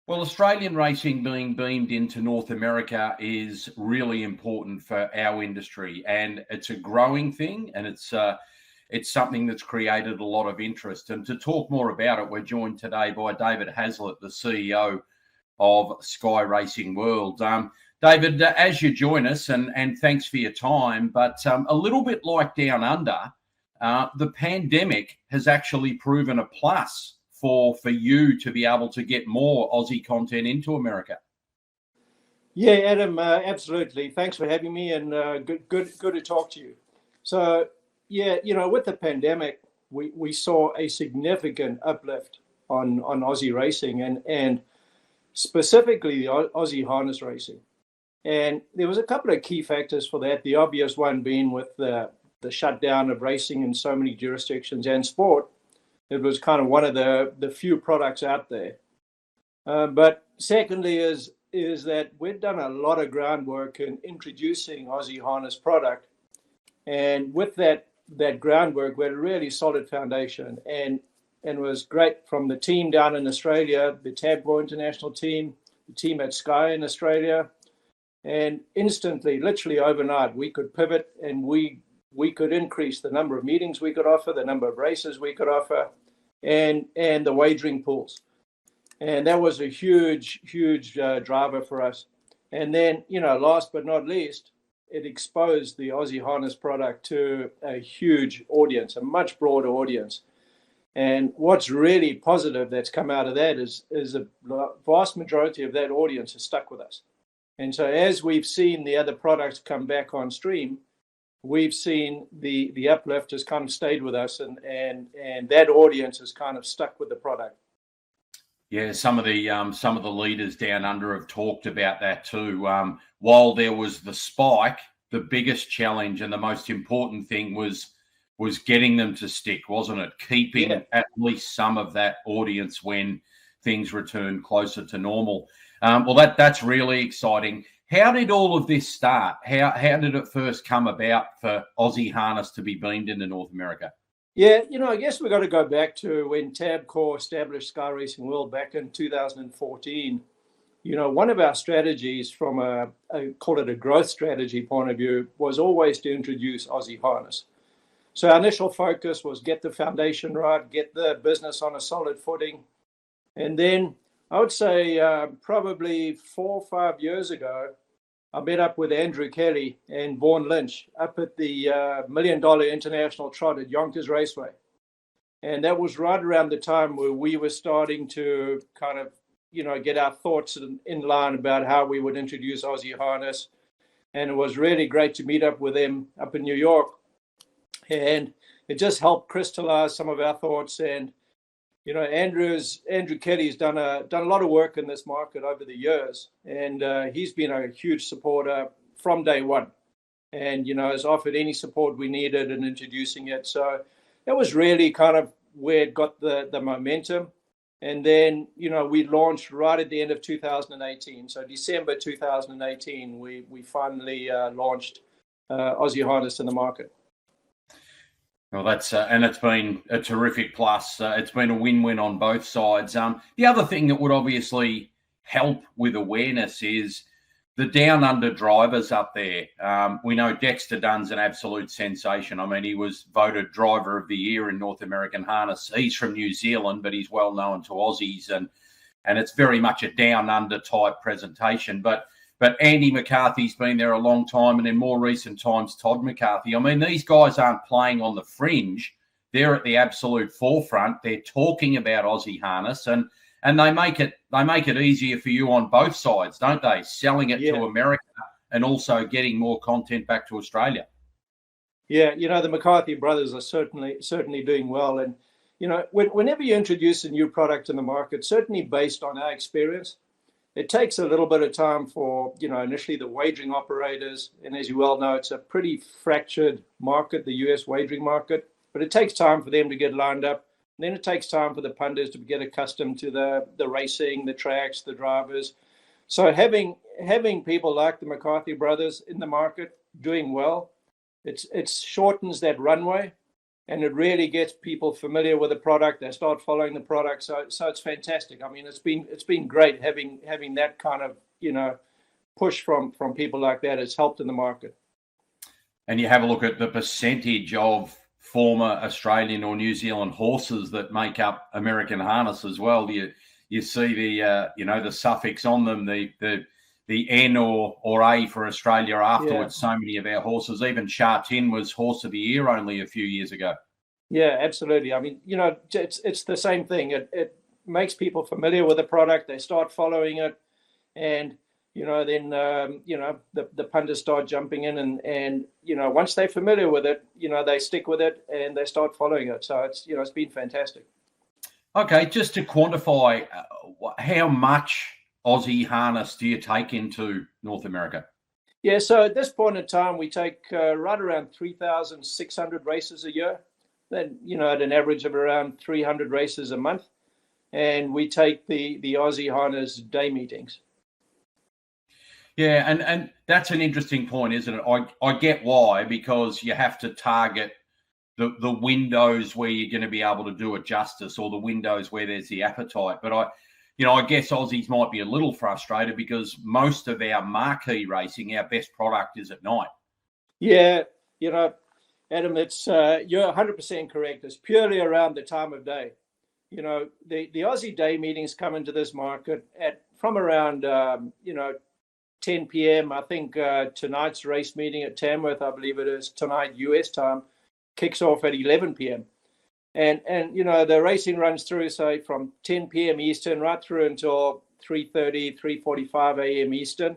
Well, Australian racing being beamed into North America is really important for our industry, and it's a growing thing, and it's something that's created a lot of interest. And to talk more about it, we're joined today by David Haslett, the CEO of Sky Racing World. David, as you join us, and thanks for your time, but a little bit like Down Under, the pandemic has actually proven a plus for you to be able to get more Aussie content into America. Yeah, Adam, absolutely. Thanks for having me, and good to talk to you. So, yeah, with the pandemic, we saw a significant uplift on Aussie racing and specifically the Aussie harness racing. And there was a couple of key factors for that. The obvious one being with the shutdown of racing in so many jurisdictions and sport. It was kind of one of the few products out there. But secondly is that we've done a lot of groundwork in introducing Aussie harness product. And with that groundwork, we had a really solid foundation. And it was great from the team down in Australia, the Tabcorp International team, the team at Sky in Australia. And instantly, literally overnight, we could pivot and we could increase the number of meetings we could offer, the number of races we could offer, and the wagering pools. And that was a huge driver for us. And then, last but not least, it exposed the Aussie harness product to a huge audience, a much broader audience. And what's really positive that's come out of that is the vast majority of that audience has stuck with us. And so as we've seen the other products come back on stream, we've seen the uplift has kind of stayed with us, and that audience has kind of stuck with the product. Yeah, some of the leaders down under have talked about that too. While there was the spike, the biggest challenge and the most important thing was getting them to stick, wasn't it? Keeping at least some of that audience when things return closer to normal. Well, that's really exciting. How did all of this start? How did it first come about for Aussie harness to be beamed into North America? Yeah, I guess we've got to go back to when Tabcorp established Sky Racing World back in 2014. One of our strategies from I call it a growth strategy point of view was always to introduce Aussie harness. So our initial focus was get the foundation right, get the business on a solid footing. And then I would say probably 4 or 5 years ago, I met up with Andrew Kelly and Vaughan Lynch up at the $1 Million International Trot at Yonkers Raceway. And that was right around the time where we were starting to kind of, get our thoughts in line about how we would introduce Aussie harness. And it was really great to meet up with them up in New York. And it just helped crystallize some of our thoughts. And Andrew Kelly's done a lot of work in this market over the years, and he's been a huge supporter from day one, and has offered any support we needed in introducing it. So that was really kind of where it got the momentum. And then we launched right at the end of 2018. So December 2018, we finally launched Aussie harness in the market. Well, that's and it's been a terrific plus. It's been a win-win on both sides. The other thing that would obviously help with awareness is the down under drivers up there. We know Dexter Dunn's an absolute sensation. I mean, he was voted Driver of the Year in North American Harness. He's from New Zealand, but he's well known to Aussies, and it's very much a down under type presentation. But Andy McCarthy's been there a long time, and in more recent times, Todd McCarthy. I mean, these guys aren't playing on the fringe. They're at the absolute forefront. They're talking about Aussie harness, and they make it easier for you on both sides, don't they? Selling it to America and also getting more content back to Australia. Yeah, the McCarthy brothers are certainly doing well. And, whenever you introduce a new product in the market, certainly based on our experience, it takes a little bit of time for, initially the wagering operators. And as you well know, it's a pretty fractured market, the US wagering market. But it takes time for them to get lined up. And then it takes time for the punters to get accustomed to the racing, the tracks, the drivers. So having people like the McCarthy brothers in the market doing well, it shortens that runway. and it really gets people familiar with the product. They start following the product, so it's fantastic. I mean, it's been great having that kind of push from people like that. It's helped in the market. And you have a look at the percentage of former Australian or New Zealand horses that make up American harness as well. You see the suffix on them, the N or A for Australia afterwards. Yeah. So many of our horses, even Sha Tin was Horse of the Year only a few years ago. Yeah, absolutely. I mean, it's the same thing. It makes people familiar with the product. They start following it, and then the punters start jumping in, and once they're familiar with it, they stick with it and they start following it. So it's been fantastic. Okay, just to quantify, how much Aussie harness do you take into North America? Yeah, so at this point in time, we take right around 3,600 races a year. Then at an average of around 300 races a month, and we take the Aussie harness day meetings. Yeah, and that's an interesting point, isn't it? I get why, because you have to target the windows where you're going to be able to do it justice, or the windows where there's the appetite. But I guess Aussies might be a little frustrated because most of our marquee racing, our best product is at night. Yeah, Adam, it's you're 100% correct. It's purely around the time of day. The Aussie day meetings come into this market from around 10 p.m. I think tonight's race meeting at Tamworth, I believe it is tonight US time, kicks off at 11 p.m. And the racing runs through, say, from 10 p.m. Eastern right through until 3:30, 3:45 a.m. Eastern.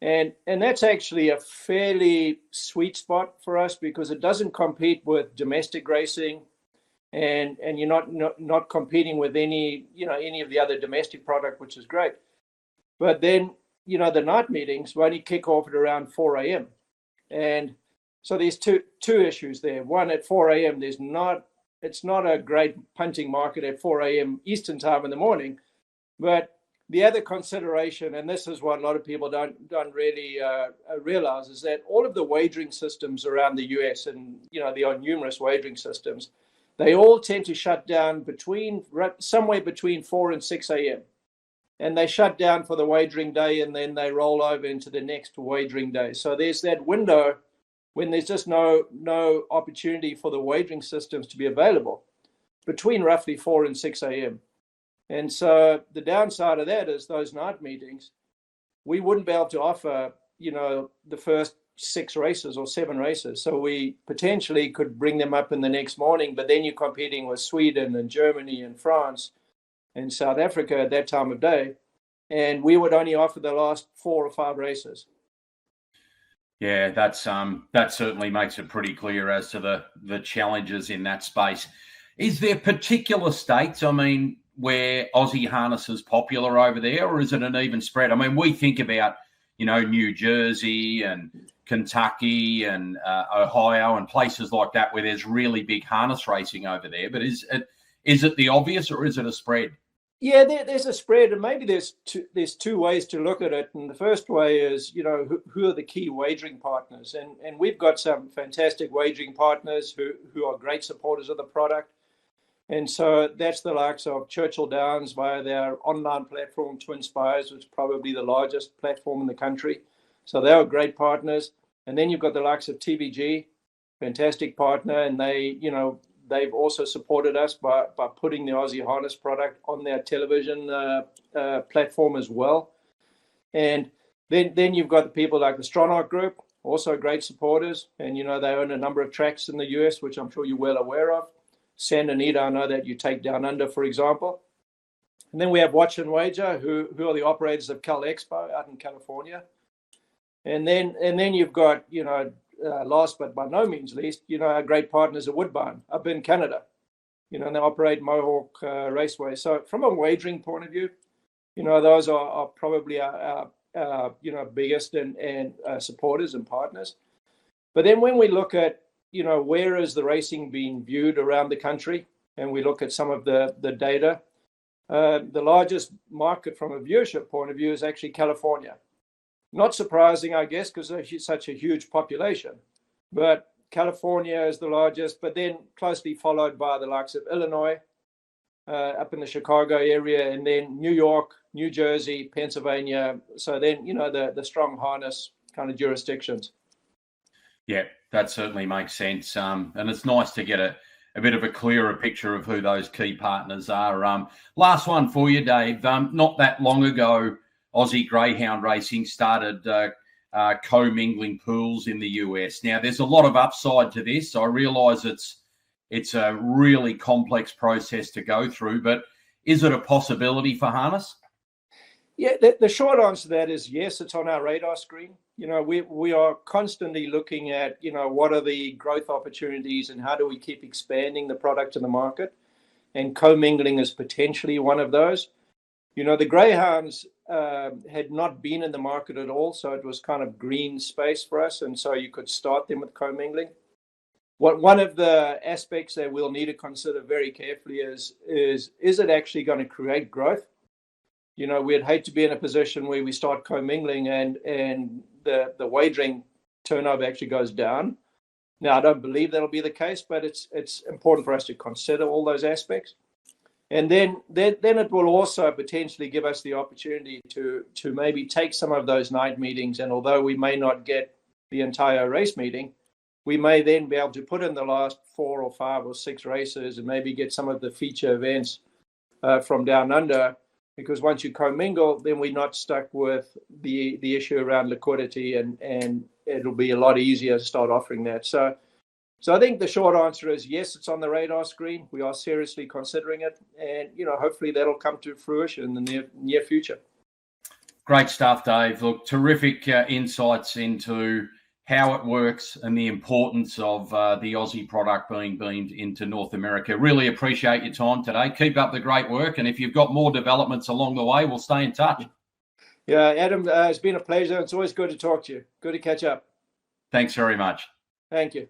And that's actually a fairly sweet spot for us because it doesn't compete with domestic racing, and you're not competing with any of the other domestic product, which is great. But then the night meetings only kick off at around 4 a.m. And so there's two issues there. One, at 4 a.m. it's not a great punting market at 4 a.m. Eastern time in the morning. But the other consideration, and this is what a lot of people don't really realize, is that all of the wagering systems around the US, and there are numerous wagering systems, they all tend to shut down somewhere between 4 and 6 a.m. And they shut down for the wagering day, and then they roll over into the next wagering day. So there's that window when there's just no opportunity for the wagering systems to be available between roughly 4 and 6 a.m. And so the downside of that is those night meetings, we wouldn't be able to offer, the first 6 races or 7 races. So we potentially could bring them up in the next morning, but then you're competing with Sweden and Germany and France and South Africa at that time of day. And we would only offer the last 4 or 5 races. Yeah, that certainly makes it pretty clear as to the challenges in that space. Is there particular states, where Aussie harness is popular over there, or is it an even spread? We think about, New Jersey and Kentucky and Ohio and places like that where there's really big harness racing over there. But is it the obvious, or is it a spread? Yeah, there's a spread, and maybe there's two ways to look at it. And the first way is, who are the key wagering partners? And we've got some fantastic wagering partners who are great supporters of the product. And so that's the likes of Churchill Downs via their online platform, Twin Spires, which is probably the largest platform in the country. So they are great partners. And then you've got the likes of TVG, fantastic partner, and they've also supported us by putting the Aussie harness product on their television platform as well. And then you've got the people like the Stronach Group, also great supporters. And, they own a number of tracks in the US, which I'm sure you're well aware of. Santa Anita, I know that you take down under, for example. And then we have Watch and Wager, who are the operators of Cal Expo out in California. And then you've got, last but by no means least, our great partners at Woodbine up in Canada. They operate Mohawk Raceway. So from a wagering point of view, those are probably our biggest and supporters and partners. But then when we look at, where is the racing being viewed around the country, and we look at some of the data, the largest market from a viewership point of view is actually California. Not surprising, I guess, because there's such a huge population. But California is the largest, but then closely followed by the likes of Illinois, up in the Chicago area, and then New York, New Jersey, Pennsylvania. So then, the strong harness kind of jurisdictions. Yeah, that certainly makes sense. And it's nice to get a bit of a clearer picture of who those key partners are. Last one for you, Dave. Not that long ago, Aussie Greyhound Racing started co-mingling pools in the US. Now, there's a lot of upside to this. I realise it's a really complex process to go through, but is it a possibility for harness? Yeah, the short answer to that is yes, it's on our radar screen. We are constantly looking at, what are the growth opportunities and how do we keep expanding the product in the market? And co-mingling is potentially one of those. The Greyhounds had not been in the market at all, so it was kind of green space for us, and so you could start them with co-mingling. One of the aspects that we'll need to consider very carefully is it actually going to create growth? We'd hate to be in a position where we start co-mingling and the wagering turnover actually goes down. Now, I don't believe that'll be the case, but it's important for us to consider all those aspects. And then it will also potentially give us the opportunity to maybe take some of those night meetings, and although we may not get the entire race meeting, we may then be able to put in the last 4 or 5 or 6 races and maybe get some of the feature events from down under. Because once you commingle, then we're not stuck with the issue around liquidity, and it'll be a lot easier to start offering that. So I think the short answer is yes, it's on the radar screen. We are seriously considering it, and hopefully that'll come to fruition in the near future. Great stuff, Dave. Look, terrific insights into how it works and the importance of the Aussie product being beamed into North America. Really appreciate your time today. Keep up the great work. And if you've got more developments along the way, we'll stay in touch. Yeah, Adam, it's been a pleasure. It's always good to talk to you. Good to catch up. Thanks very much. Thank you.